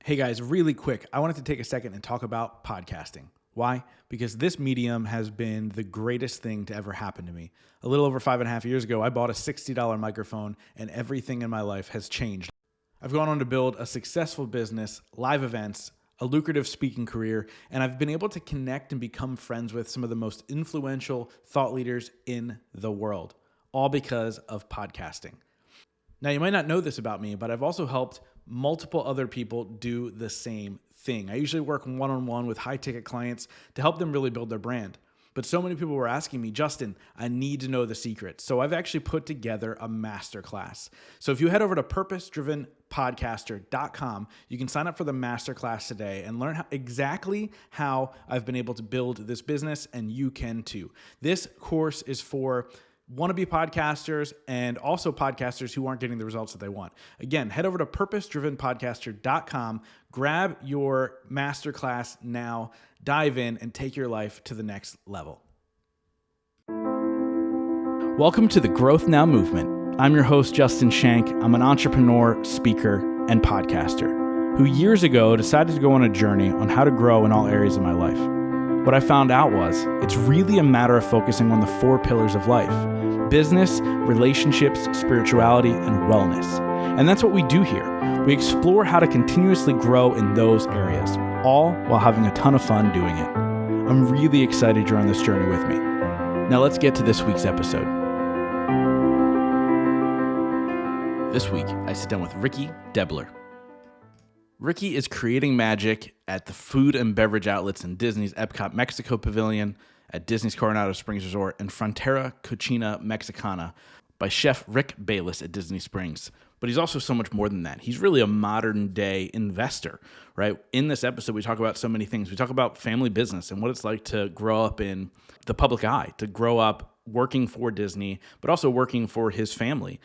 Hey guys, really quick, I wanted to take a second and talk about podcasting. Why? Because this medium has been the greatest thing to ever happen to me. A little over 5.5 years ago, I bought a $60 microphone and everything in my life has changed. I've gone on to build a successful business, live events, a lucrative speaking career, and I've been able to connect and become friends with some of the most influential thought leaders in the world, all because of podcasting. Now, you might not know this about me, but I've also helped multiple other people do the same thing. I usually work one-on-one with high-ticket clients to help them really build their brand. But so many people were asking me, Justin, I need to know the secret. So I've actually put together a masterclass. So if you head over to purposedrivenpodcaster.com, you can sign up for the masterclass today and learn exactly how I've been able to build this business, and you can too. This course is for wannabe podcasters and also podcasters who aren't getting the results that they want. Again, head over to purposedrivenpodcaster.com, grab your masterclass now, dive in, and take your life to the next level. Welcome to the Growth Now movement. I'm your host, Justin Shank. I'm an entrepreneur, speaker, and podcaster who years ago decided to go on a journey on how to grow in all areas of my life. What I found out was it's really a matter of focusing on the 4 pillars of life: business, relationships, spirituality, and wellness. And that's what we do here. We explore how to continuously grow in those areas, all while having a ton of fun doing it. I'm really excited you're on this journey with me. Now let's get to this week's episode. This week, I sit down with Ricky Debler. Ricky is creating magic at the food and beverage outlets in Disney's Epcot Mexico Pavilion, at Disney's Coronado Springs Resort, and Frontera Cocina Mexicana by Chef Rick Bayless at Disney Springs. But he's also so much more than that. He's really a modern day investor, right? In this episode, we talk about so many things. We talk about family business and what it's like to grow up in the public eye, to grow up working for Disney, but also working for his family,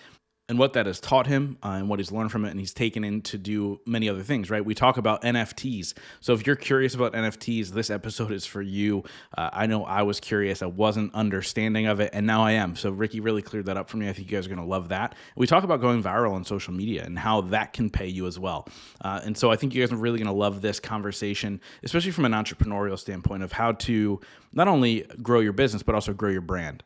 and what that has taught him and what he's learned from it, and he's taken in to do many other things, right? We talk about NFTs. So if you're curious about NFTs, this episode is for you. I know I was curious. I wasn't understanding of it, and now I am. So Ricky really cleared that up for me. I think you guys are going to love that. We talk about going viral on social media and how that can pay you as well. And so I think you guys are really going to love this conversation, especially from an entrepreneurial standpoint of how to not only grow your business, but also grow your brand.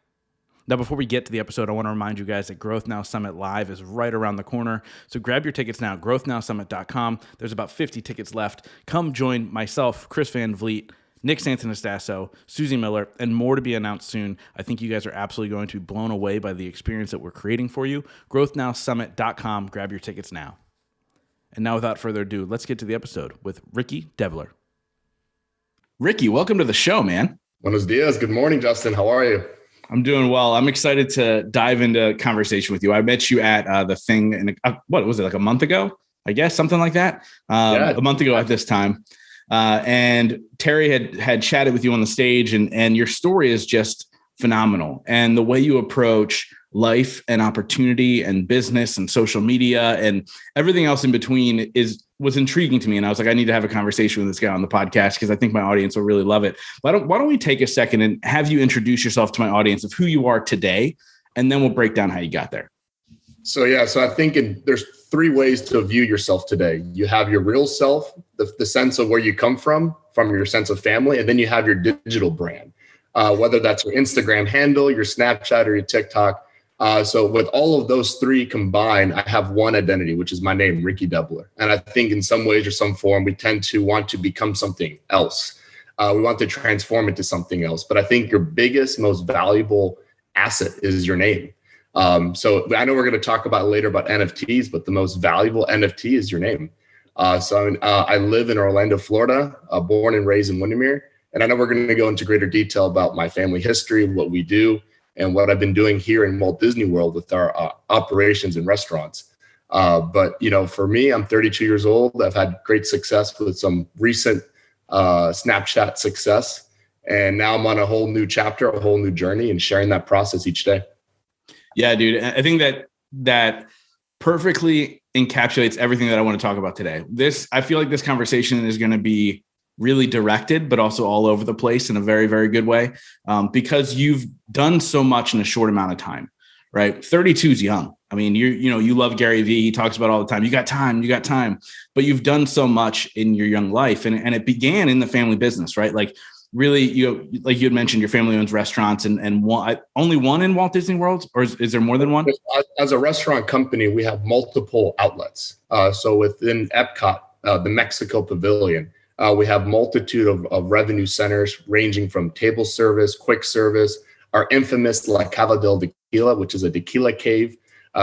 Now, before we get to the episode, I want to remind you guys that Growth Now Summit Live is right around the corner. So grab your tickets now, growthnowsummit.com. There's about 50 tickets left. Come join myself, Chris Van Vliet, Nick Santanastasso, Susie Miller, and more to be announced soon. I think you guys are absolutely going to be blown away by the experience that we're creating for you. growthnowsummit.com. Grab your tickets now. And now, without further ado, let's get to the episode with Ricky Debler. Ricky, welcome to the show, man. Buenos dias. Good morning, Justin. How are you? I'm doing well. I'm excited to dive into conversation with you. I met you at the thing, what was it, like a month ago? I guess, something like that. A month ago at this time. And Terry had chatted with you on the stage, and your story is just phenomenal. And the way you approach life and opportunity and business and social media and everything else in between was intriguing to me. And I was like, I need to have a conversation with this guy on the podcast because I think my audience will really love it. Why don't we take a second and have you introduce yourself to my audience of who you are today, and then we'll break down how you got there. So I think there's 3 ways to view yourself today. You have your real self, the sense of where you come from your sense of family, and then you have your digital brand, whether that's your Instagram handle, your Snapchat, or your TikTok. So with all of those 3 combined, I have one identity, which is my name, Ricky Debler. And I think in some ways or some form, we tend to want to become something else. We want to transform into something else. But I think your biggest, most valuable asset is your name. So I know we're going to talk about later about NFTs, but the most valuable NFT is your name. I live in Orlando, Florida, born and raised in Windermere. And I know we're going to go into greater detail about my family history, what we do, and what I've been doing here in Walt Disney World with our operations and restaurants. But for me, I'm 32 years old. I've had great success with some recent Snapchat success. And now I'm on a whole new chapter, a whole new journey, and sharing that process each day. Yeah, dude. I think that perfectly encapsulates everything that I want to talk about today. I feel like this conversation is going to be really directed, but also all over the place in a very, very good way, because you've done so much in a short amount of time, right? 32 is young. I mean, you love Gary Vee. He talks about all the time. You got time, but you've done so much in your young life, and it began in the family business, right? Like really, like you had mentioned, your family owns restaurants, and only one in Walt Disney World, or is there more than one? As a restaurant company, we have multiple outlets. So within Epcot, the Mexico Pavilion, we have multitude of revenue centers ranging from table service, quick service, our infamous La Cava del Tequila, which is a tequila cave,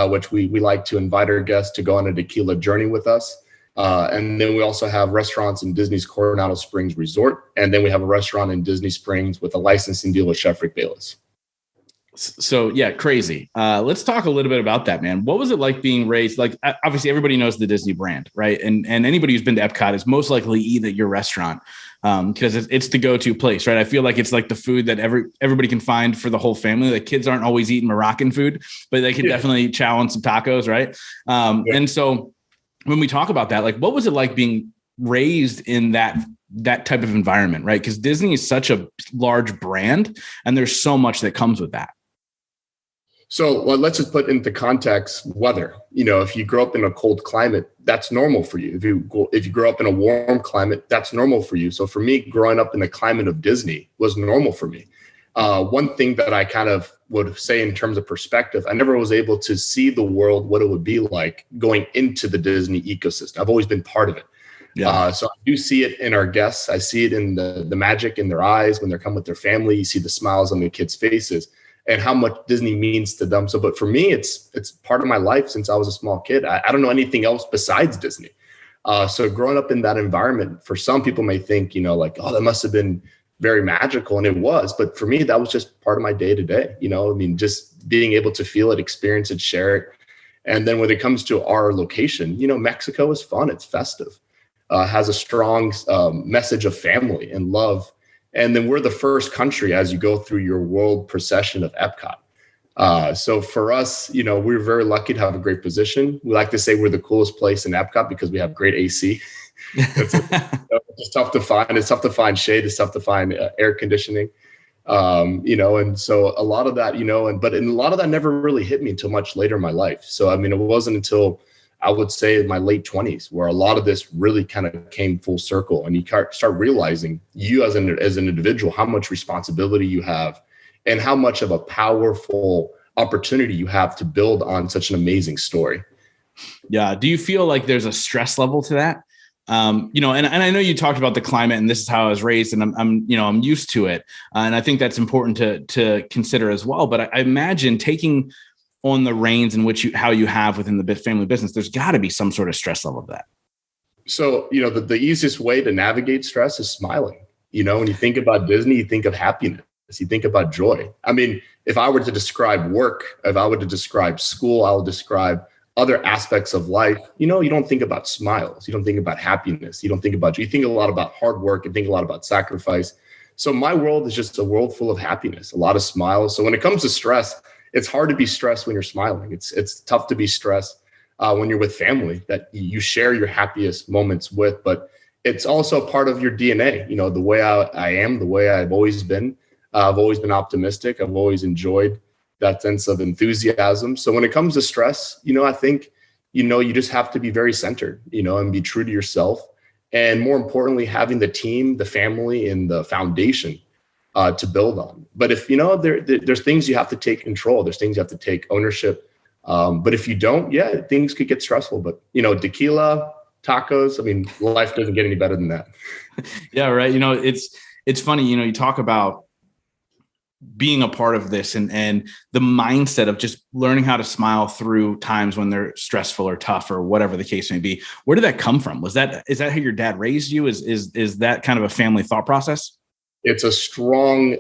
which we like to invite our guests to go on a tequila journey with us. And then we also have restaurants in Disney's Coronado Springs Resort. And then we have a restaurant in Disney Springs with a licensing deal with Chef Rick Bayless. So yeah, crazy. Let's talk a little bit about that, man. What was it like being raised? Like, obviously everybody knows the Disney brand, right? And anybody who's been to Epcot is most likely eat at your restaurant because it's the go-to place, right? I feel like it's like the food that everybody can find for the whole family. Like kids aren't always eating Moroccan food, but they can definitely chow on some tacos, right? And so when we talk about that, like, what was it like being raised in that type of environment, right? Because Disney is such a large brand, and there's so much that comes with that. So let's just put into context weather. If you grow up in a cold climate, that's normal for you. If you grow up in a warm climate, that's normal for you. So for me, growing up in the climate of Disney was normal for me. One thing that I kind of would say in terms of perspective, I never was able to see the world, what it would be like going into the Disney ecosystem. I've always been part of it. Yeah. So I do see it in our guests. I see it in the magic in their eyes when they're coming with their family. You see the smiles on the kids' faces and how much Disney means to them. So, but for me, it's part of my life since I was a small kid. I don't know anything else besides Disney. So growing up in that environment, for some people may think, like, oh, that must have been very magical. And it was, but for me, that was just part of my day to day, just being able to feel it, experience it, share it. And then when it comes to our location, Mexico is fun. It's festive, has a strong message of family and love. And then we're the first country as you go through your world procession of Epcot. So for us, we're very lucky to have a great position. We like to say we're the coolest place in Epcot because we have great AC. It's tough to find. It's tough to find shade. It's tough to find air conditioning. And so a lot of that, but a lot of that never really hit me until much later in my life. So, it wasn't until I would say in my late 20s where a lot of this really kind of came full circle, and you start realizing you as an individual, how much responsibility you have and how much of a powerful opportunity you have to build on such an amazing story. Yeah. Do you feel like there's a stress level to that? And I know you talked about the climate, and this is how I was raised, and I'm used to it. And I think that's important to consider as well. But I imagine taking on the reins in how you have within the family business, there's got to be some sort of stress level of that. So, the easiest way to navigate stress is smiling. When you think about Disney, you think of happiness, you think about joy. If I were to describe work, if I were to describe school, I would describe other aspects of life. You don't think about smiles. You don't think about happiness. You don't think about, you think a lot about hard work and think a lot about sacrifice. So my world is just a world full of happiness, a lot of smiles. So when it comes to stress, it's hard to be stressed when you're smiling. It's tough to be stressed when you're with family that you share your happiest moments with, but it's also part of your DNA. The way I am, the way I've always been. I've always been optimistic. I've always enjoyed that sense of enthusiasm. So when it comes to stress, I think, you just have to be very centered, and be true to yourself. And more importantly, having the team, the family, and the foundation to build on. But if, there's things you have to take control, there's things you have to take ownership. But if you don't, things could get stressful. But, tequila, tacos, life doesn't get any better than that. Yeah, right. It's funny, you talk about being a part of this and the mindset of just learning how to smile through times when they're stressful or tough or whatever the case may be. Where did that come from? Is that how your dad raised you? Is that kind of a family thought process? It's a strong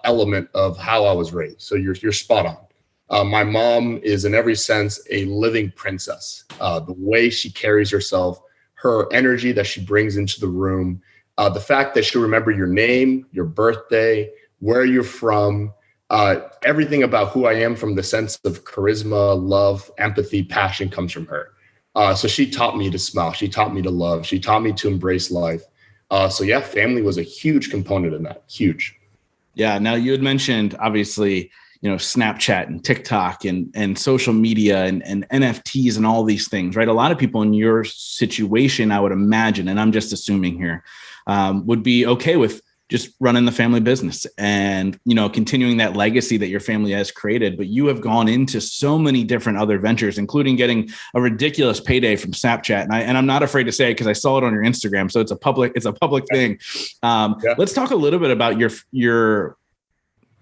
element of how I was raised. So you're spot on. My mom is in every sense a living princess. The way she carries herself, her energy that she brings into the room, the fact that she'll remember your name, your birthday, where you're from, everything about who I am from the sense of charisma, love, empathy, passion comes from her. So she taught me to smile. She taught me to love. She taught me to embrace life. Family was a huge component in that. Huge. Yeah. Now you had mentioned, obviously, Snapchat and TikTok and social media and NFTs and all these things, right? A lot of people in your situation, I would imagine, and I'm just assuming here, would be okay with just running the family business and, continuing that legacy that your family has created. But you have gone into so many different other ventures, including getting a ridiculous payday from Snapchat. And I'm not afraid to say it because I saw it on your Instagram. So it's a public thing. Let's talk a little bit about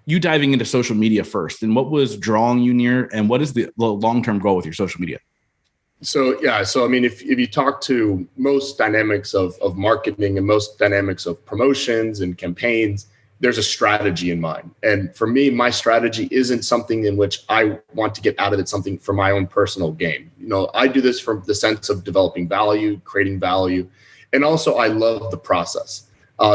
you diving into social media first, and what was drawing you near, and what is the long-term goal with your social media? So I mean, if you talk to most dynamics of marketing and most dynamics of promotions and campaigns, there's a strategy in mind. And for me, my strategy isn't something in which I want to get out of it something for my own personal gain. I do this from the sense of developing value, creating value, and also I love the process.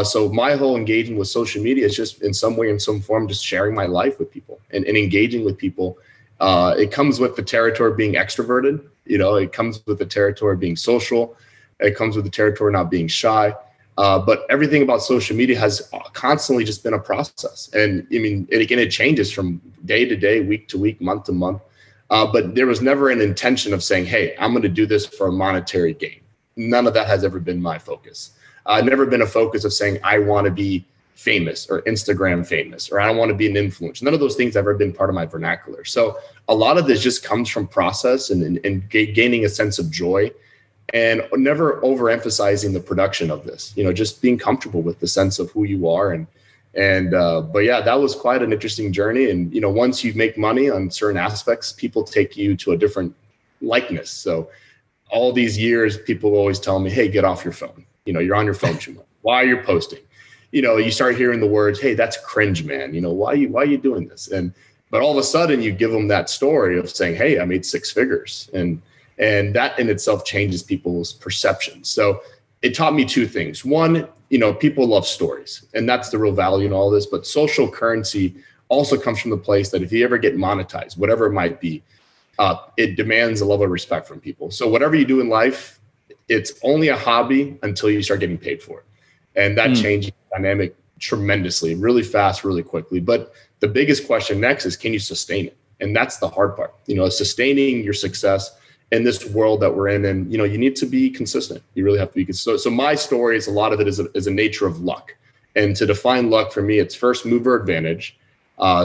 So my whole engagement with social media is just in some way, in some form, just sharing my life with people and engaging with people. It comes with the territory of being extroverted. It comes with the territory of being social. It comes with the territory of not being shy. But everything about social media has constantly just been a process. And I mean, it changes from day to day, week to week, month to month. But there was never an intention of saying, hey, I'm going to do this for a monetary gain. None of that has ever been my focus. Never been a focus of saying, I want to be famous or Instagram famous, or I don't want to be an influencer. None of those things have ever been part of my vernacular. So a lot of this just comes from process and gaining a sense of joy, and never overemphasizing the production of this, just being comfortable with the sense of who you are. But yeah, that was quite an interesting journey. And, once you make money on certain aspects, people take you to a different likeness. So all these years, people always tell me, hey, get off your phone. You're on your phone too much. Why are you posting? You start hearing the words, hey, that's cringe, man. Why are you doing this? But all of a sudden you give them that story of saying, hey, I made 6 figures. And that in itself changes people's perceptions. So it taught me 2 things. One, people love stories, and that's the real value in all this. But social currency also comes from the place that if you ever get monetized, whatever it might be, it demands a level of respect from people. So whatever you do in life, it's only a hobby until you start getting paid for it. And that changes the dynamic tremendously, really fast, really quickly. But the biggest question next is, can you sustain it? And that's the hard part, sustaining your success in this world that we're in. And, you need to be consistent. You really have to be consistent. So my story is, a lot of it is a nature of luck. And to define luck for me, it's first mover advantage.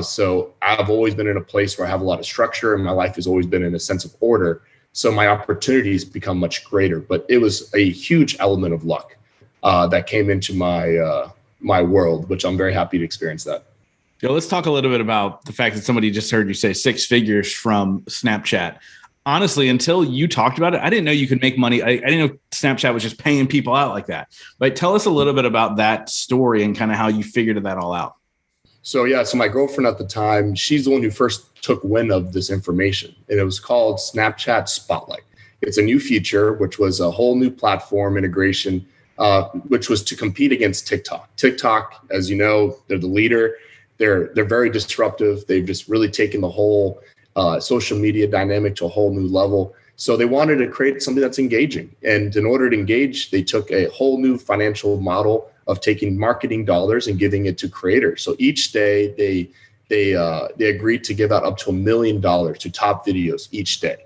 So I've always been in a place where I have a lot of structure, and my life has always been in a sense of order. So my opportunities become much greater, but it was a huge element of luck that came into my world, which I'm very happy to experience that. Let's talk a little bit about the fact that somebody just heard you say 6 figures from Snapchat. Honestly, until you talked about it, I didn't know you could make money. I didn't know Snapchat was just paying people out like that. But tell us a little bit about that story and kind of how you figured that all out. So my girlfriend at the time, she's the one who first took wind of this information, and it was called Snapchat Spotlight. It's a new feature, which was a whole new platform integration, which was to compete against TikTok. TikTok, as you know, they're the leader. They're very disruptive. They've just really taken the whole social media dynamic to a whole new level. So they wanted to create something that's engaging. And in order to engage, they took a whole new financial model of taking marketing dollars and giving it to creators. So each day they agreed to give out up to $1 million to top videos each day.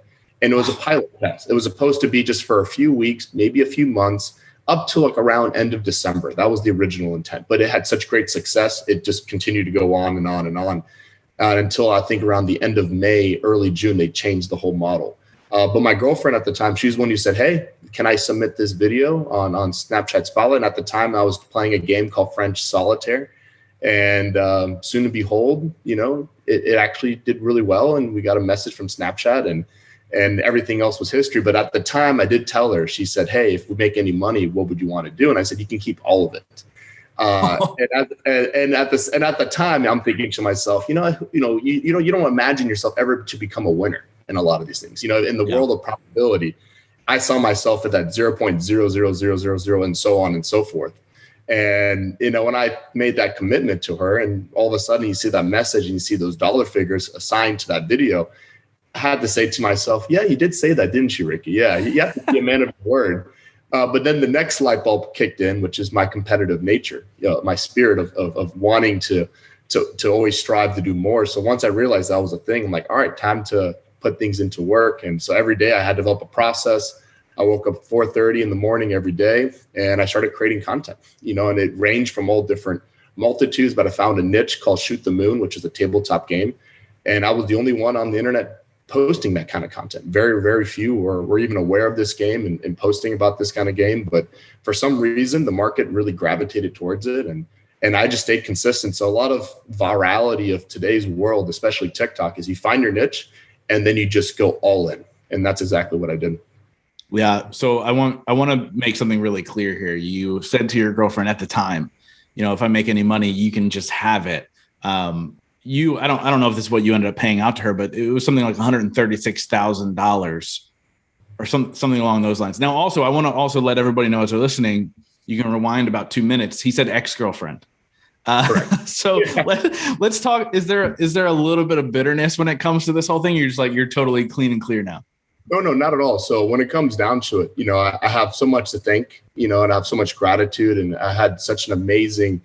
And it was a pilot test. It was supposed to be just for a few weeks, maybe a few months, up to around end of December. That was the original intent, but it had such great success. It just continued to go on and on and on until I think around the end of May, early June, they changed the whole model. But my girlfriend at the time, she's the one who said, hey, can I submit this video on Snapchat Spotlight? And at the time I was playing a game called French Solitaire. And soon to behold, it actually did really well. And we got a message from Snapchat, and everything else was history. But at the time I did tell her, she said, hey, if we make any money, what would you want to do? And I said, you can keep all of it. And at the time I'm thinking to myself, you don't imagine yourself ever to become a winner in a lot of these things, in the world of probability. I saw myself at that 0.00000 and so on and so forth. And, when I made that commitment to her, and all of a sudden you see that message and you see those dollar figures assigned to that video, I had to say to myself, yeah, you did say that, didn't you, Ricky? Yeah, you have to be a man of your word. But then the next light bulb kicked in, which is my competitive nature, my spirit of wanting to to always strive to do more. So once I realized that was a thing, I'm like, all right, time to put things into work. And so every day I had to develop a process. I woke up 4:30 in the morning every day and I started creating content, and it ranged from all different multitudes, but I found a niche called Shoot the Moon, which is a tabletop game. And I was the only one on the internet posting that kind of content. Very, very few were even aware of this game and posting about this kind of game. But for some reason, the market really gravitated towards it. And I just stayed consistent. So a lot of virality of today's world, especially TikTok, is you find your niche and then you just go all in. And that's exactly what I did. Yeah. So I want to make something really clear here. You said to your girlfriend at the time, if I make any money, you can just have it. I don't know if this is what you ended up paying out to her, but it was something like $136,000 or something along those lines. Now, also, I want to also let everybody know as they're listening, you can rewind about 2 minutes. He said ex-girlfriend. So let's talk. Is there a little bit of bitterness when it comes to this whole thing? You're just like, you're totally clean and clear now. No, not at all. So when it comes down to it, I have so much to thank, and I have so much gratitude, and I had such an amazing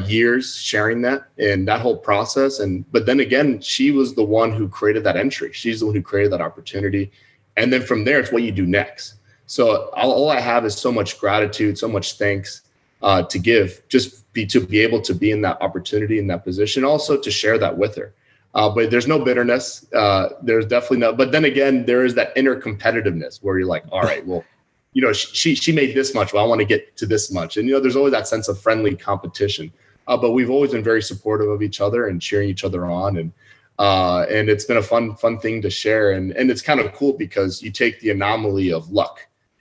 years sharing that and that whole process. But then again, she was the one who created that entry. She's the one who created that opportunity. And then from there, it's what you do next. So all I have is so much gratitude, so much thanks to give, to be able to be in that opportunity, in that position, also to share that with her. But there's no bitterness. There's definitely no, but then again, there is that inner competitiveness where you're like, all right, well, she made this much. Well, I want to get to this much. And, there's always that sense of friendly competition. But we've always been very supportive of each other and cheering each other on. And it's been a fun thing to share. And it's kind of cool because you take the anomaly of luck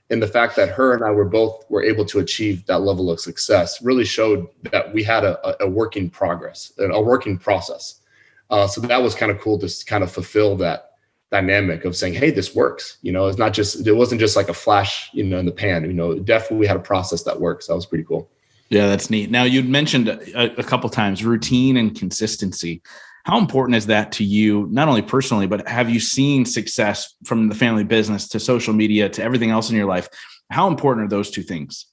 and the fact that her and I were able to achieve that level of success really showed that we had a working progress, a working process. So that was kind of cool to kind of fulfill that dynamic of saying, hey, this works. It wasn't just like a flash, in the pan. Definitely we had a process that works. That was pretty cool. Yeah, that's neat. Now, you'd mentioned a couple times routine and consistency. How important is that to you, not only personally, but have you seen success from the family business to social media to everything else in your life? How important are those two things?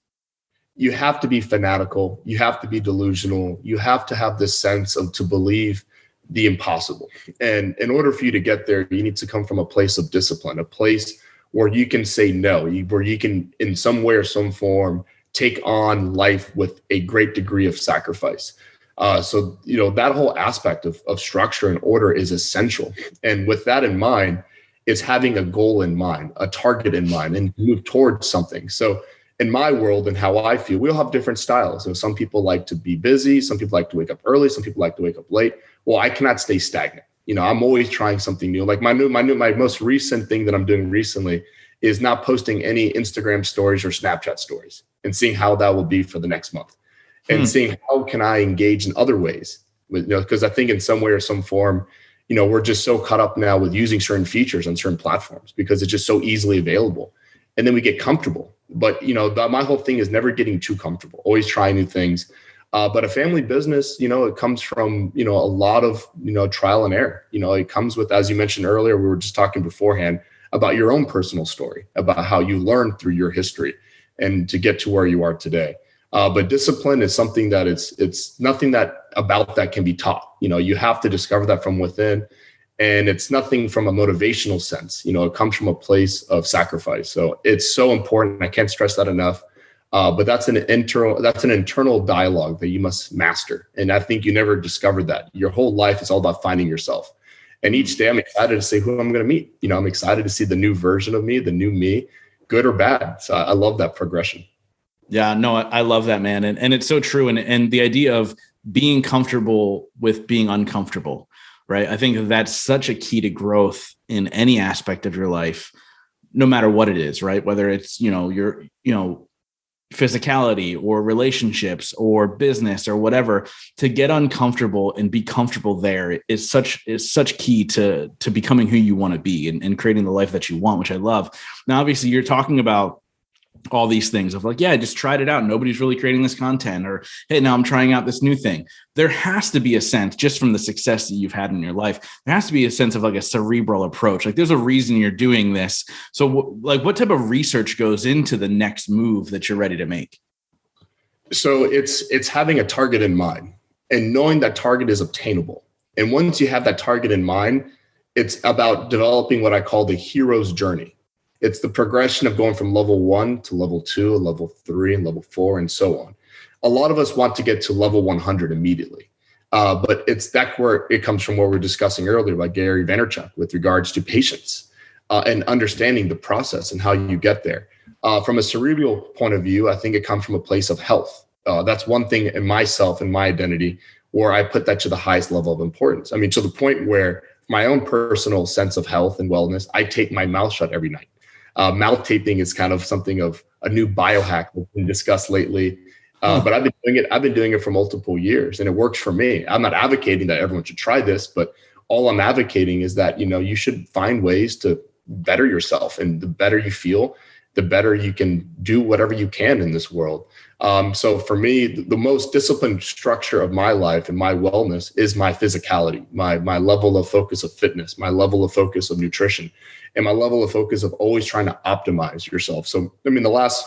You have to be fanatical. You have to be delusional. You have to have this sense to believe the impossible. And in order for you to get there, you need to come from a place of discipline, a place where you can say no, where you can, in some way or some form, take on life with a great degree of sacrifice. So that whole aspect of structure and order is essential. And with that in mind, it's having a goal in mind, a target in mind, and move towards something. So in my world and how I feel, we all have different styles. Some people like to be busy. Some people like to wake up early. Some people like to wake up late. Well, I cannot stay stagnant. I'm always trying something new. Like my most recent thing that I'm doing recently is not posting any Instagram stories or Snapchat stories and seeing how that will be for the next month and seeing how can I engage in other ways with, because I think in some way or some form, we're just so caught up now with using certain features on certain platforms because it's just so easily available. And then we get comfortable. But, my whole thing is never getting too comfortable, always trying new things. But a family business, it comes from, a lot of, trial and error. It comes with, as you mentioned earlier, we were just talking beforehand about your own personal story, about how you learned through your history and to get to where you are today. But discipline is something that it's nothing that about that can be taught. You have to discover that from within. And it's nothing from a motivational sense. It comes from a place of sacrifice. So it's so important. I can't stress that enough. But that's an internal dialogue that you must master. And I think you never discovered that. Your whole life is all about finding yourself. And each day I'm excited to see who I'm going to meet. I'm excited to see the new version of me, the new me, good or bad. So I love that progression. Yeah, no, I love that, man. And it's so true. And the idea of being comfortable with being uncomfortable, right? I think that's such a key to growth in any aspect of your life, no matter what it is, right? Whether it's, your, physicality or relationships or business or whatever, to get uncomfortable and be comfortable there is such key to becoming who you want to be and creating the life that you want, which I love. Now, obviously you're talking about all these things of like, yeah, I just tried it out. Nobody's really creating this content, or, hey, now I'm trying out this new thing. There has to be a sense, just from the success that you've had in your life, there has to be a sense of like a cerebral approach. Like there's a reason you're doing this. So what type of research goes into the next move that you're ready to make? So it's having a target in mind. and knowing that target is obtainable. And once you have that target in mind, it's about developing what I call the hero's journey. It's the progression of going from level 1 to level 2, level 3, and level 4, and so on. A lot of us want to get to level 100 immediately. But it's that where it comes from what we were discussing earlier by Gary Vaynerchuk with regards to patience and understanding the process and how you get there. From a cerebral point of view, I think it comes from a place of health. That's one thing in myself and my identity where I put that to the highest level of importance. I mean, to the point where my own personal sense of health and wellness, I tape my mouth shut every night. Mouth taping is kind of something of a new biohack that's been discussed lately. But I've been doing it for multiple years, and it works for me. I'm not advocating that everyone should try this, but all I'm advocating is that, you should find ways to better yourself, and the better you feel, the better you can do whatever you can in this world. So for me, the most disciplined structure of my life and my wellness is my physicality, my level of focus of fitness, my level of focus of nutrition, and my level of focus of always trying to optimize yourself. So, I mean, the last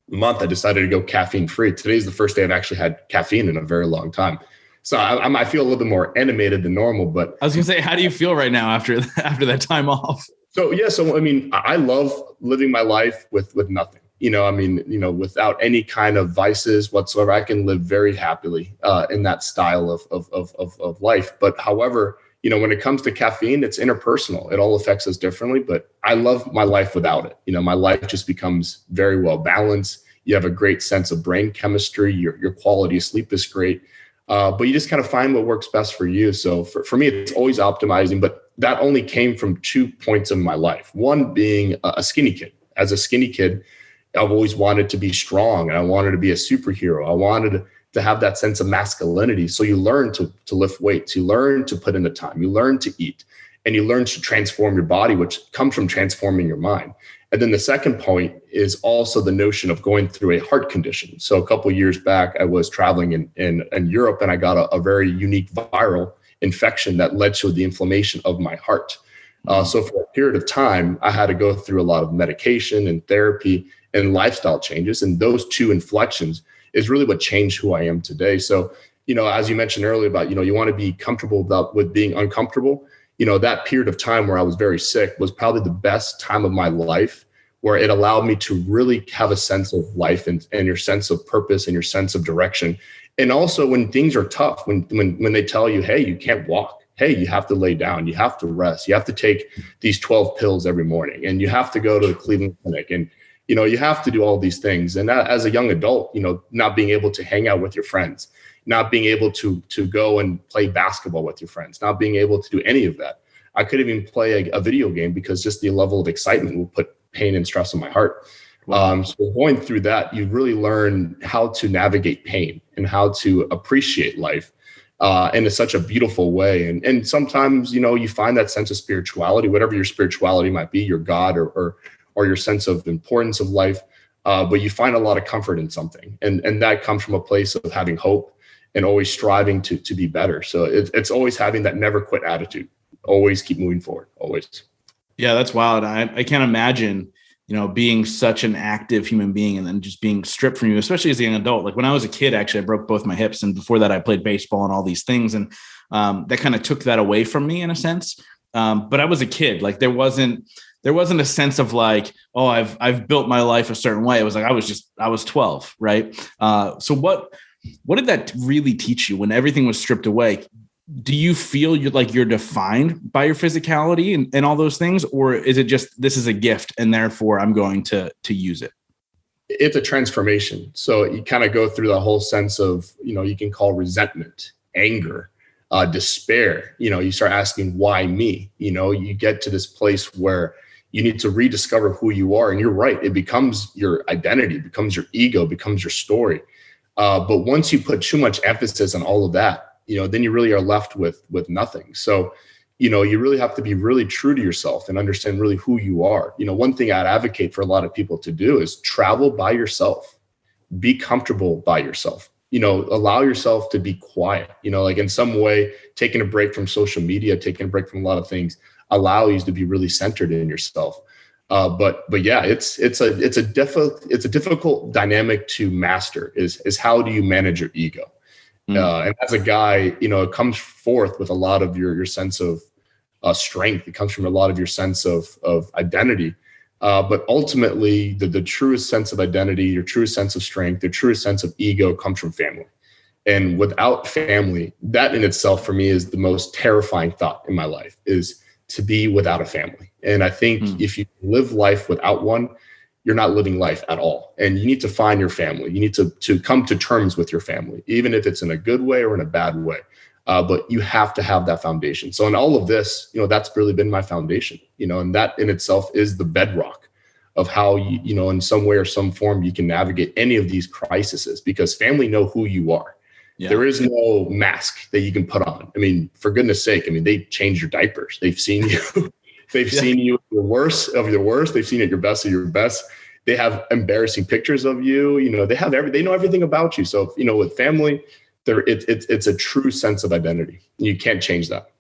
month, I decided to go caffeine free. Today's the first day I've actually had caffeine in a very long time. So I feel a little bit more animated than normal, but I was going to say, how do you feel right now after that time off? So, yeah. So, I mean, I love living my life with nothing, without any kind of vices whatsoever. I can live very happily in that style of life. But however, when it comes to caffeine, it's interpersonal. It all affects us differently, but I love my life without it. My life just becomes very well balanced. You have a great sense of brain chemistry. Your quality of sleep is great. But you just kind of find what works best for you. So for me, it's always optimizing, but that only came from 2 points in my life. One being a skinny kid. As a skinny kid, I've always wanted to be strong, and I wanted to be a superhero. I wanted to have that sense of masculinity. So you learn to lift weights, you learn to put in the time, you learn to eat, and you learn to transform your body, which comes from transforming your mind. And then the second point is also the notion of going through a heart condition. So a couple of years back, I was traveling in Europe, and I got a very unique viral infection that led to the inflammation of my heart. So for a period of time, I had to go through a lot of medication and therapy and lifestyle changes. And those 2 inflections is really what changed who I am today. So, as you mentioned earlier about, you want to be comfortable with being uncomfortable. That period of time where I was very sick was probably the best time of my life, where it allowed me to really have a sense of life and your sense of purpose and your sense of direction. And also when things are tough, when they tell you, hey, you can't walk, hey, you have to lay down, you have to rest, you have to take these 12 pills every morning, and you have to go to the Cleveland Clinic, and you have to do all these things. And as a young adult, not being able to hang out with your friends, not being able to go and play basketball with your friends, not being able to do any of that. I couldn't even play a video game because just the level of excitement will put pain and stress on my heart. So going through that, you really learn how to navigate pain and how to appreciate life in such a beautiful way. And sometimes, you find that sense of spirituality, whatever your spirituality might be, your God or your sense of importance of life. But you find a lot of comfort in something. And that comes from a place of having hope and always striving to be better. So it's always having that never quit attitude, always keep moving forward, always. Yeah, that's wild. I can't imagine, being such an active human being and then just being stripped from you, especially as a young adult. Like when I was a kid, actually, I broke both my hips. And before that, I played baseball and all these things. And that kind of took that away from me in a sense. But I was a kid. Like there wasn't a sense of like, oh, I've built my life a certain way. It was like, I was 12. Right. So what did that really teach you when everything was stripped away? Do you feel you're defined by your physicality and all those things? Or is it just, this is a gift and therefore I'm going to use it? It's a transformation. So you kind of go through the whole sense of, you can call resentment, anger, despair. You start asking, why me? You get to this place where you need to rediscover who you are. And you're right. It becomes your identity, becomes your ego, becomes your story. But once you put too much emphasis on all of that, then you really are left with nothing. So, you really have to be really true to yourself and understand really who you are. One thing I'd advocate for a lot of people to do is travel by yourself, be comfortable by yourself, allow yourself to be quiet, like in some way, taking a break from social media, taking a break from a lot of things, allow you to be really centered in yourself. But yeah, it's a difficult dynamic to master is how do you manage your ego? And as a guy, it comes forth with a lot of your sense of strength. It comes from a lot of your sense of identity. But ultimately, the truest sense of identity, your truest sense of strength, your truest sense of ego comes from family. And without family, that in itself for me is the most terrifying thought in my life, is to be without a family. And I think if you live life without one, you're not living life at all. And you need to find your family. You need to come to terms with your family, even if it's in a good way or in a bad way. But you have to have that foundation. So in all of this, that's really been my foundation, and that in itself is the bedrock of how you in some way or some form, you can navigate any of these crises, because family know who you are. Yeah. There is no mask that you can put on. I mean, for goodness sake, they change your diapers. They've seen you. They've seen you at your worst of your worst. They've seen at your best of your best. They have embarrassing pictures of you. They know everything about you. So, with family, it's a true sense of identity. You can't change that.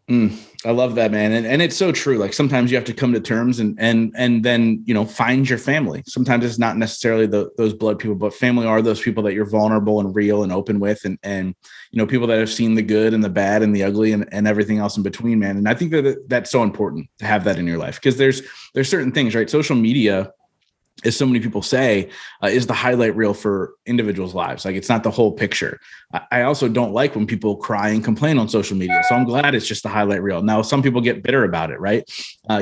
I love that, man. And it's so true. Like sometimes you have to come to terms and then, find your family. Sometimes it's not necessarily those blood people, but family are those people that you're vulnerable and real and open with. And people that have seen the good and the bad and the ugly and everything else in between, man. And I think that's so important to have that in your life, because there's certain things, right? Social media, as so many people say, is the highlight reel for individuals' lives. Like it's not the whole picture. I also don't like when people cry and complain on social media. So I'm glad it's just the highlight reel. Now, some people get bitter about it, right?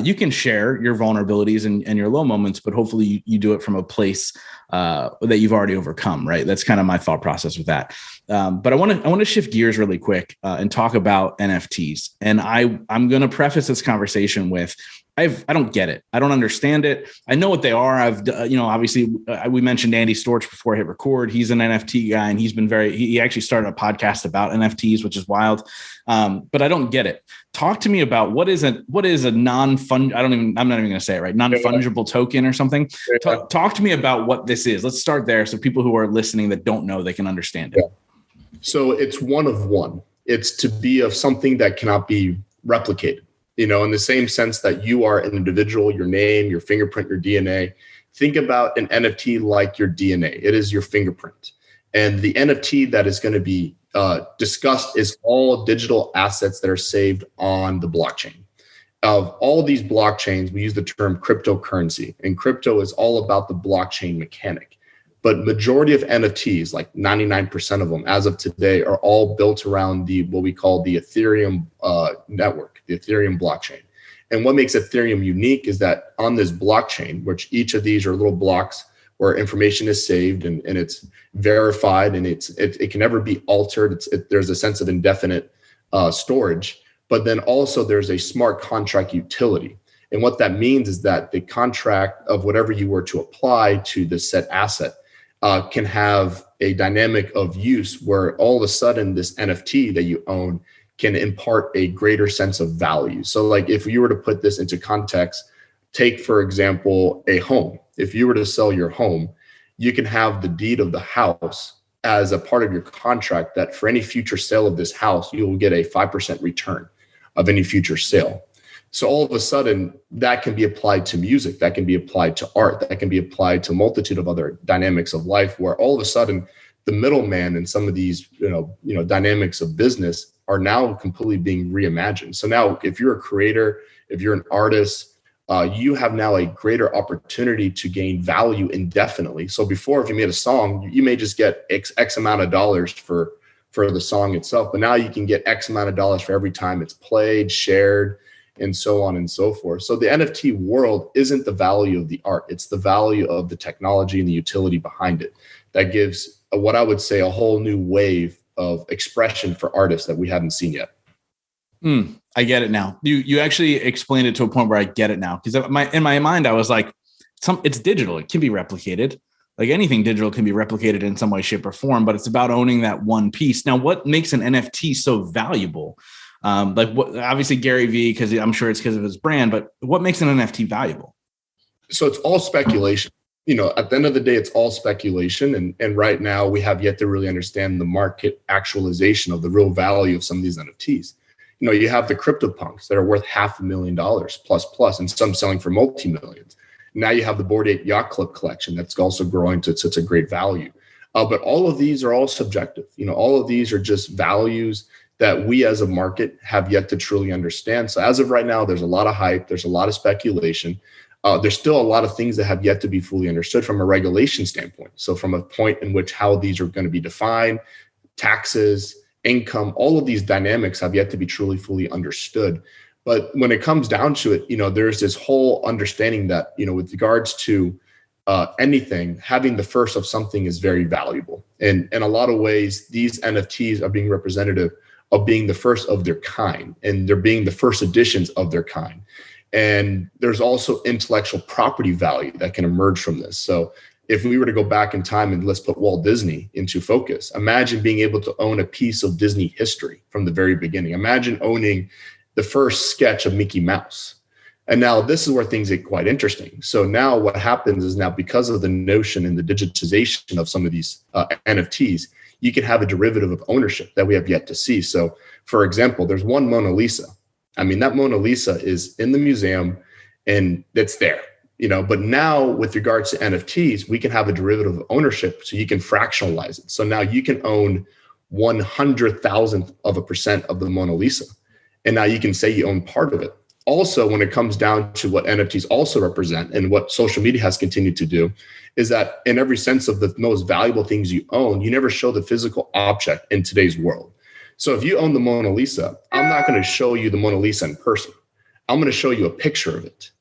You can share your vulnerabilities and your low moments, but hopefully you do it from a place that you've already overcome, right? That's kind of my thought process with that. But I want to shift gears really quick and talk about NFTs. And I'm going to preface this conversation with, I don't get it. I don't understand it. I know what they are. Obviously we mentioned Andy Storch before I hit record. He's an NFT guy, and he's been he actually started a podcast about NFTs, which is wild. But I don't get it. Talk to me about what is a non-fund. I'm not even going to say it right. Non-fungible token or something. Talk to me about what this is. Let's start there, so people who are listening that don't know, they can understand it. Yeah. So it's one of one. It's to be of something that cannot be replicated. In the same sense that you are an individual, your name, your fingerprint, your DNA. Think about an NFT like your DNA. It is your fingerprint. And the NFT that is going to be discussed is all digital assets that are saved on the blockchain. Of all these blockchains, we use the term cryptocurrency. And crypto is all about the blockchain mechanic. But majority of NFTs, like 99% of them as of today, are all built around what we call the Ethereum network, the Ethereum blockchain. And what makes Ethereum unique is that on this blockchain, which each of these are little blocks where information is saved and it's verified and it can never be altered. There's a sense of indefinite storage, but then also there's a smart contract utility. And what that means is that the contract of whatever you were to apply to the set asset can have a dynamic of use where all of a sudden this NFT that you own can impart a greater sense of value. So like if you were to put this into context, take, for example, a home. If you were to sell your home, you can have the deed of the house as a part of your contract that for any future sale of this house, you will get a 5% return of any future sale. So all of a sudden, that can be applied to music, that can be applied to art, that can be applied to a multitude of other dynamics of life, where all of a sudden the middleman and some of these dynamics of business are now completely being reimagined. So now if you're a creator, if you're an artist, you have now a greater opportunity to gain value indefinitely. So before, if you made a song, you may just get X amount of dollars for the song itself, but now you can get X amount of dollars for every time it's played, shared, and so on and so forth. So the NFT world isn't the value of the art. It's the value of the technology and the utility behind it that gives what I would say a whole new wave of expression for artists that we haven't seen yet. I get it now. You actually explained it to a point where I get it now. Because in my mind, I was like, it's digital. It can be replicated. Like anything digital can be replicated in some way, shape, or form, but it's about owning that one piece. Now, what makes an NFT so valuable? Obviously Gary Vee, because I'm sure it's because of his brand, but what makes an NFT valuable? So it's all speculation. At the end of the day, it's all speculation. And right now we have yet to really understand the market actualization of the real value of some of these NFTs. You have the CryptoPunks that are worth $500,000 plus, and some selling for multi-millions. Now you have the Bored Ape Yacht Club collection that's also growing to such a great value. But all of these are all subjective. All of these are just values that we as a market have yet to truly understand. So as of right now, there's a lot of hype. There's a lot of speculation. There's still a lot of things that have yet to be fully understood from a regulation standpoint. So from a point in which how these are going to be defined, taxes, income, all of these dynamics have yet to be truly fully understood. But when it comes down to it, there's this whole understanding that, with regards to anything, having the first of something is very valuable. And in a lot of ways, these NFTs are being representative of being the first of their kind, and they're being the first editions of their kind. And there's also intellectual property value that can emerge from this. So if we were to go back in time and let's put Walt Disney into focus, imagine being able to own a piece of Disney history from the very beginning. Imagine owning the first sketch of Mickey Mouse. And now this is where things get quite interesting. So now what happens is, now because of the notion and the digitization of some of these NFTs, you can have a derivative of ownership that we have yet to see. So for example, there's one Mona Lisa. I mean, that Mona Lisa is in the museum and it's there, but now with regards to NFTs, we can have a derivative of ownership. So you can fractionalize it. So now you can own 100,000% of the Mona Lisa. And now you can say you own part of it. Also, when it comes down to what NFTs also represent and what social media has continued to do, is that in every sense of the most valuable things you own, you never show the physical object in today's world. So if you own the Mona Lisa, I'm not going to show you the Mona Lisa in person. I'm going to show you a picture of it.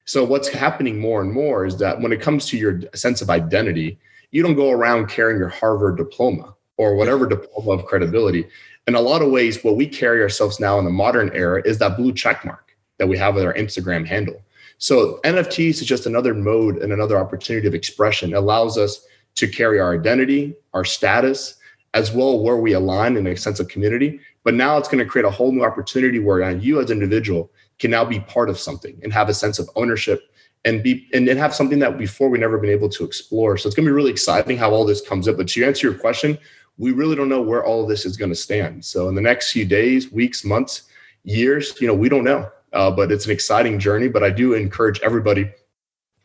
So what's happening more and more is that when it comes to your sense of identity, you don't go around carrying your Harvard diploma or whatever diploma of credibility. In a lot of ways, what we carry ourselves now in the modern era is that blue check mark that we have with our Instagram handle. So NFTs is just another mode and another opportunity of expression. It allows us to carry our identity, our status, as well where we align in a sense of community. But now it's going to create a whole new opportunity where you as an individual can now be part of something and have a sense of ownership and have something that before we never been able to explore. So it's going to be really exciting how all this comes up. But to answer your question, we really don't know where all of this is going to stand. So in the next few days, weeks, months, years, we don't know. But it's an exciting journey. But I do encourage everybody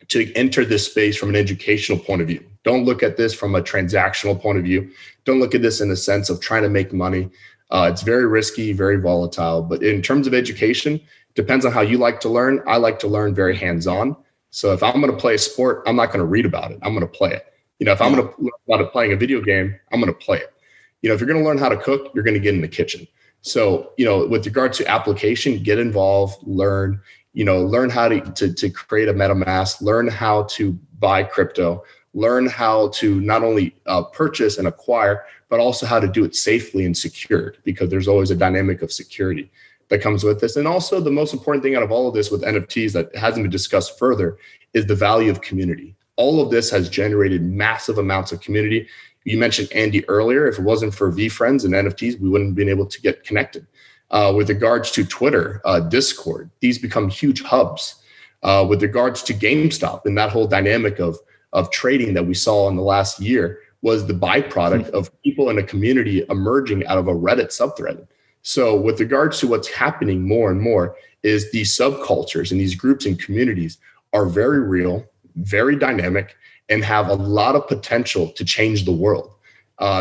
to enter this space from an educational point of view. Don't look at this from a transactional point of view. Don't look at this in the sense of trying to make money. It's very risky, very volatile. But in terms of education, depends on how you like to learn. I like to learn very hands-on. So if I'm going to play a sport, I'm not going to read about it. I'm going to play it. If I'm going to learn about playing a video game, I'm going to play it. If you're going to learn how to cook, you're going to get in the kitchen. So, with regard to application, get involved, learn how to create a MetaMask, learn how to buy crypto, learn how to not only purchase and acquire, but also how to do it safely and secured, because there's always a dynamic of security that comes with this. And also the most important thing out of all of this with NFTs that hasn't been discussed further is the value of community. All of this has generated massive amounts of community. You mentioned Andy earlier. If it wasn't for VFriends and NFTs, we wouldn't have been able to get connected. With regards to Twitter, Discord, these become huge hubs. With regards to GameStop and that whole dynamic of trading that we saw in the last year was the byproduct of people in a community emerging out of a Reddit subthread. So with regards to what's happening more and more is these subcultures and these groups and communities are very real, very dynamic, and have a lot of potential to change the world.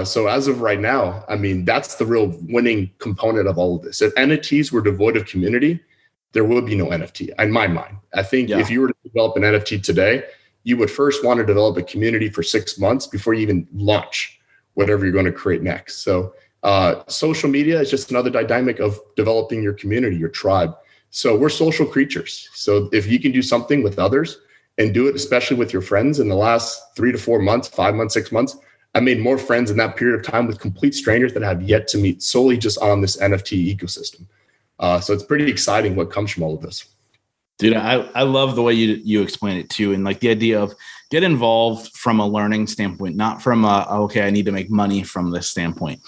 So as of right now, I mean, that's the real winning component of all of this. If NFTs were devoid of community, there would be no NFT in my mind. I think if you were to develop an NFT today, you would first want to develop a community for 6 months before you even launch whatever you're going to create next. So social media is just another dynamic of developing your community, your tribe. So we're social creatures. So if you can do something with others and do it, especially with your friends in the last 3 to 4 months, 5 months, 6 months, I made more friends in that period of time with complete strangers that I have yet to meet solely just on this NFT ecosystem. So it's pretty exciting what comes from all of this. Dude, I love the way you explain it too. And like the idea of get involved from a learning standpoint, not from okay, I need to make money from this standpoint.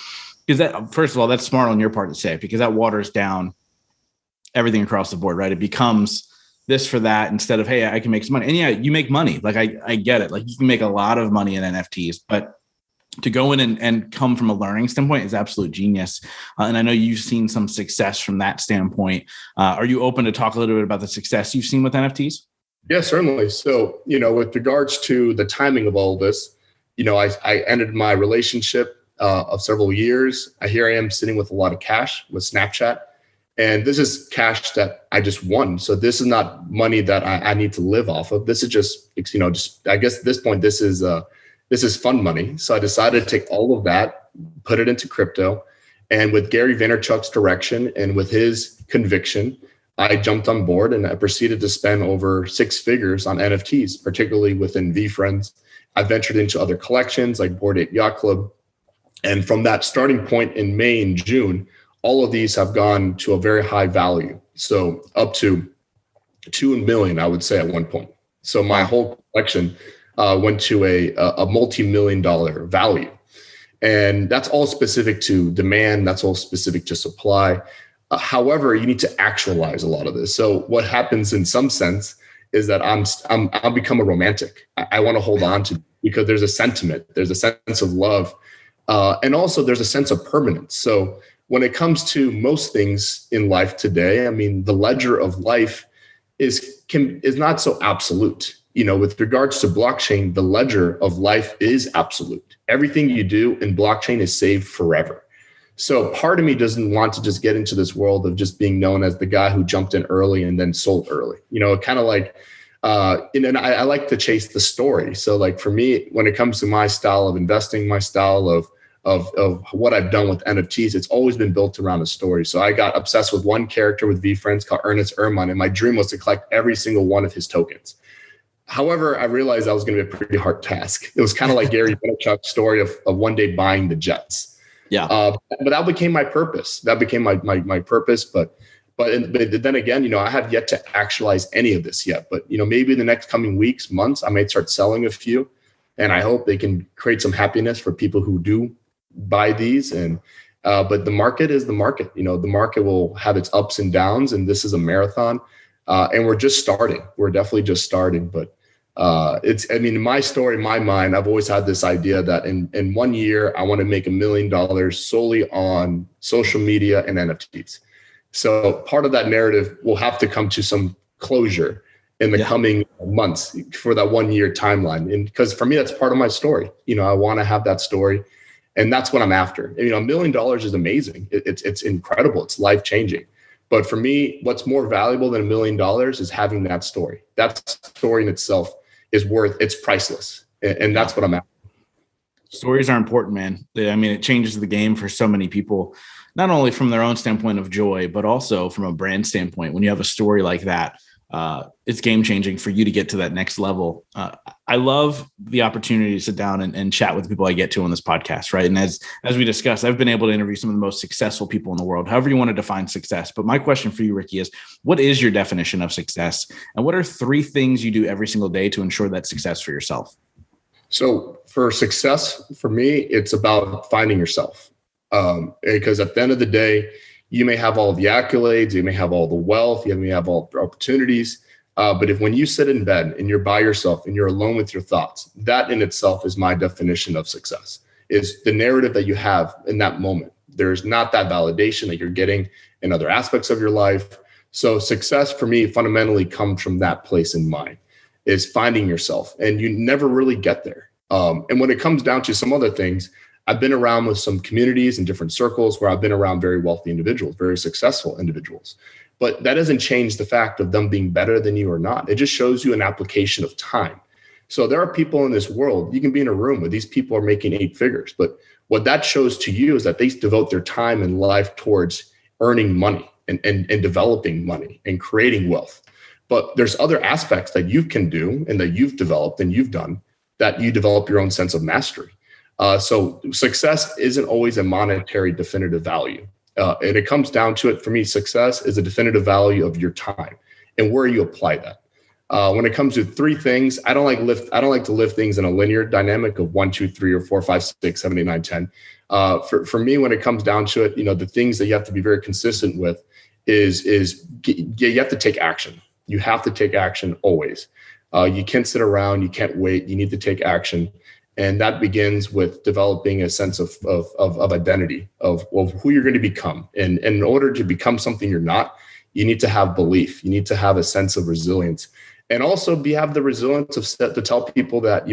Because that, first of all, that's smart on your part to say, because that waters down everything across the board, right? It becomes this for that instead of, hey, I can make some money. And yeah, you make money. Like I get it. Like you can make a lot of money in NFTs, but to go in and come from a learning standpoint is absolute genius. And I know you've seen some success from that standpoint. Are you open to talk a little bit about the success you've seen with NFTs? Yeah, certainly. So, with regards to the timing of all this, I ended my relationship of several years. Here I am sitting with a lot of cash with Snapchat. And this is cash that I just won. So this is not money that I need to live off of. This is just I guess at this point, this is fun money. So I decided to take all of that, put it into crypto. And with Gary Vaynerchuk's direction and with his conviction, I jumped on board and I proceeded to spend over 6 figures on NFTs, particularly within VeeFriends. I ventured into other collections like Bored Ape Yacht Club. And from that starting point in May and June, all of these have gone to a very high value. So up to 2 million, I would say at one point. So my whole collection went to a multi-million-dollar value. And that's all specific to demand. That's all specific to supply. However, you need to actualize a lot of this. So what happens in some sense is that I'll become a romantic. I want to hold on to, because there's a sentiment, there's a sense of love. And also there's a sense of permanence. So when it comes to most things in life today, I mean, the ledger of life is not so absolute. With regards to blockchain, the ledger of life is absolute. Everything you do in blockchain is saved forever. So part of me doesn't want to just get into this world of just being known as the guy who jumped in early and then sold early. Kind of like, and I like to chase the story. So like for me, when it comes to my style of investing, my style of what I've done with NFTs, it's always been built around a story. So I got obsessed with one character with VeeFriends called Ernest Ermine, and my dream was to collect every single one of his tokens. However, I realized that was going to be a pretty hard task. It was kind of like Gary Vaynerchuk's story of one day buying the Jets. Yeah. But that became my purpose. That became my purpose. But then again, I have yet to actualize any of this yet. But, maybe in the next coming weeks, months, I might start selling a few. And I hope they can create some happiness for people who do buy these. But the market is the market. The market will have its ups and downs. And this is a marathon. And we're just starting. We're definitely just starting. But in my story, in my mind, I've always had this idea that in 1 year, I want to make $1 million solely on social media and NFTs. So part of that narrative will have to come to some closure in the coming months for that 1 year timeline. And because for me, that's part of my story. I want to have that story. And that's what I'm after. $1 million is amazing. It's incredible. It's life-changing. But for me, what's more valuable than $1 million is having that story. That story in itself it's priceless. And that's what I'm after. Stories are important, man. It changes the game for so many people, not only from their own standpoint of joy, but also from a brand standpoint. When you have a story like that, it's game changing for you to get to that next level. I love the opportunity to sit down and chat with the people I get to on this podcast, right? And as we discussed, I've been able to interview some of the most successful people in the world, however you want to define success. But my question for you, Ricky, is what is your definition of success? And what are 3 things you do every single day to ensure that success for yourself? So for success, for me, it's about finding yourself. Because at the end of the day, you may have all the accolades, you may have all the wealth, you may have all the opportunities. But when you sit in bed and you're by yourself and you're alone with your thoughts, that in itself is my definition of success, is the narrative that you have in that moment. There's not that validation that you're getting in other aspects of your life. So success for me fundamentally comes from that place in mind, is finding yourself, and you never really get there. And when it comes down to some other things, I've been around with some communities and different circles where I've been around very wealthy individuals, very successful individuals. But that doesn't change the fact of them being better than you or not. It just shows you an application of time. So there are people in this world, you can be in a room where these people are making 8 figures. But what that shows to you is that they devote their time and life towards earning money and developing money and creating wealth. But there's other aspects that you can do and that you've developed and you've done that you develop your own sense of mastery. So success isn't always a monetary definitive value. And it comes down to it. For me, success is a definitive value of your time and where you apply that. When it comes to 3 things, I don't like to live things in a linear dynamic of 1, 2, 3, or 4, 5, 6, 7, 8, 9, 10. For me, when it comes down to it, the things that you have to be very consistent with is you have to take action. You have to take action always. You can't sit around. You can't wait. You need to take action. And that begins with developing a sense of identity, of who you're going to become. And in order to become something you're not, you need to have belief. You need to have a sense of resilience. And also have the resilience to tell people that,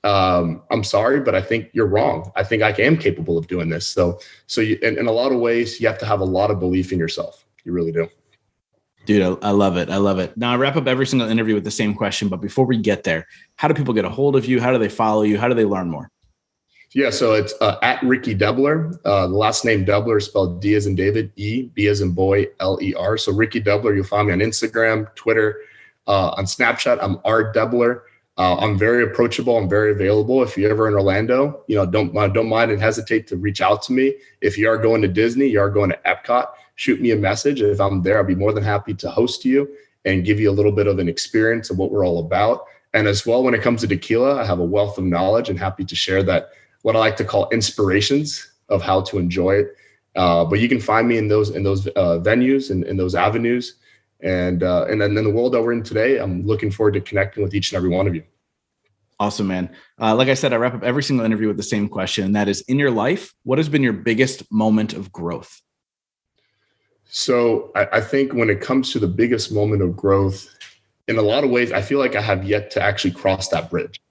I'm sorry, but I think you're wrong. I think I am capable of doing this. So in a lot of ways, you have to have a lot of belief in yourself. You really do. Dude, I love it. I love it. Now I wrap up every single interview with the same question, but before we get there, how do people get a hold of you? How do they follow you? How do they learn more? Yeah, so it's at Ricky Debler. The last name Debler is spelled D as in David, E, B as in boy, L-E-R. So Ricky Debler, you'll find me on Instagram, Twitter, on Snapchat. I'm R Debler. I'm very approachable. I'm very available. If you're ever in Orlando, don't mind and hesitate to reach out to me. If you are going to Disney, you are going to Epcot, shoot me a message. If I'm there, I'll be more than happy to host you and give you a little bit of an experience of what we're all about. And as well, when it comes to tequila, I have a wealth of knowledge and happy to share that, what I like to call inspirations of how to enjoy it. But you can find me in those venues and in those avenues. And then in the world that we're in today, I'm looking forward to connecting with each and every one of you. Awesome, man. Like I said, I wrap up every single interview with the same question, and that is, in your life, what has been your biggest moment of growth? So I think when it comes to the biggest moment of growth, in a lot of ways, I feel like I have yet to actually cross that bridge.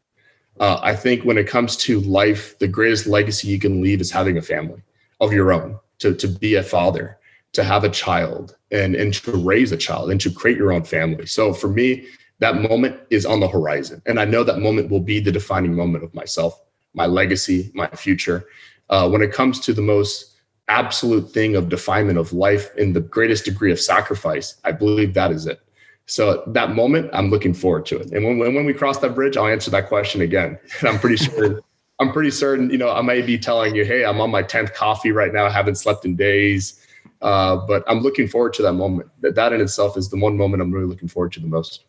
I think when it comes to life, the greatest legacy you can leave is having a family of your own, to be a father, to have a child and to raise a child and to create your own family. So for me, that moment is on the horizon. And I know that moment will be the defining moment of myself, my legacy, my future. When it comes to the most absolute thing of definement of life in the greatest degree of sacrifice, I believe that is it. So that moment, I'm looking forward to it. And when we cross that bridge, I'll answer that question again. And I'm pretty certain, I might be telling you, hey, I'm on my 10th coffee right now. I haven't slept in days. But I'm looking forward to that moment. That in itself is the one moment I'm really looking forward to the most.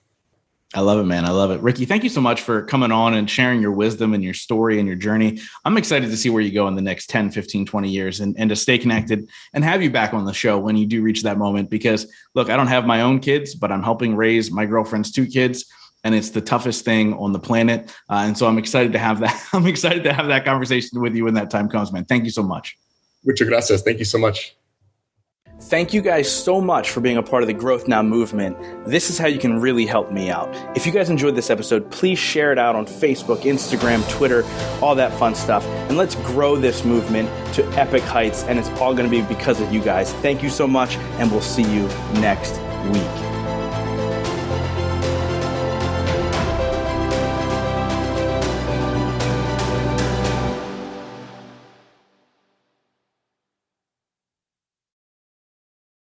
I love it, man. I love it. Ricky, thank you so much for coming on and sharing your wisdom and your story and your journey. I'm excited to see where you go in the next 10, 15, 20 years and to stay connected and have you back on the show when you do reach that moment. Because look, I don't have my own kids, but I'm helping raise my girlfriend's 2 kids. And it's the toughest thing on the planet. And so I'm excited to have that. I'm excited to have that conversation with you when that time comes, man. Thank you so much. Muchas gracias. Thank you so much. Thank you guys so much for being a part of the Growth Now movement. This is how you can really help me out. If you guys enjoyed this episode, please share it out on Facebook, Instagram, Twitter, all that fun stuff. And let's grow this movement to epic heights. And it's all going to be because of you guys. Thank you so much. And we'll see you next week.